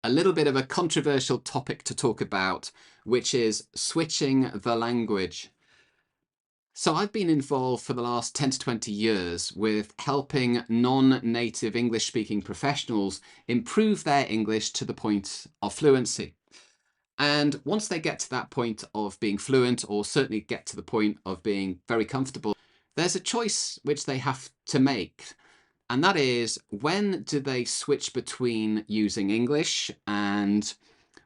a little bit of a controversial topic to talk about, which is switching the language. So I've been involved for the last 10 to 20 years with helping non-native English speaking professionals improve their English to the point of fluency. And once they get to that point of being fluent, or certainly get to the point of being very comfortable, there's a choice which they have to make. And that is, when do they switch between using English and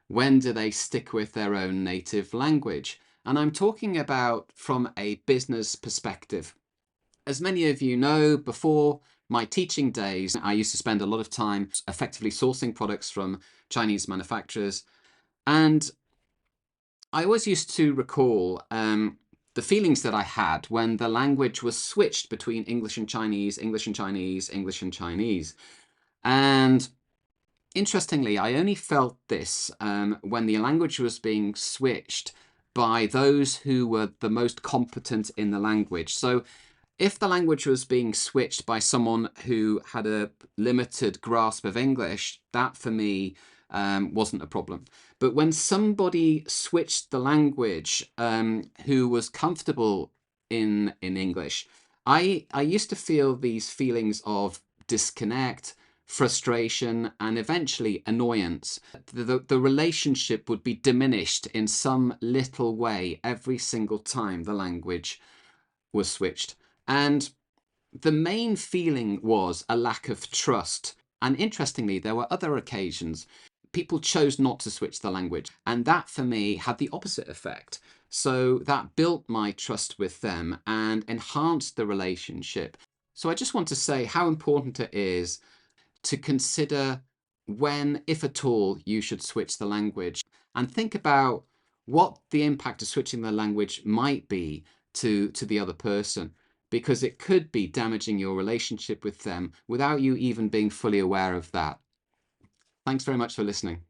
when do they stick with their own native language? And I'm talking about from a business perspective. As many of you know, before my teaching days, I used to spend a lot of time effectively sourcing products from Chinese manufacturers. And I always used to recall the feelings that I had when the language was switched between English and Chinese, English and Chinese, English and Chinese. And interestingly, I only felt this when the language was being switched by those who were the most competent in the language. So if the language was being switched by someone who had a limited grasp of English, that for me wasn't a problem. But when somebody switched the language who was comfortable in English, I used to feel these feelings of disconnect, frustration, and eventually annoyance. The relationship would be diminished in some little way every single time the language was switched. And the main feeling was a lack of trust. And interestingly, there were other occasions people chose not to switch the language. And that for me had the opposite effect. So that built my trust with them and enhanced the relationship. So I just want to say how important it is to consider when, if at all, you should switch the language, and think about what the impact of switching the language might be to the other person, because it could be damaging your relationship with them without you even being fully aware of that. Thanks very much for listening.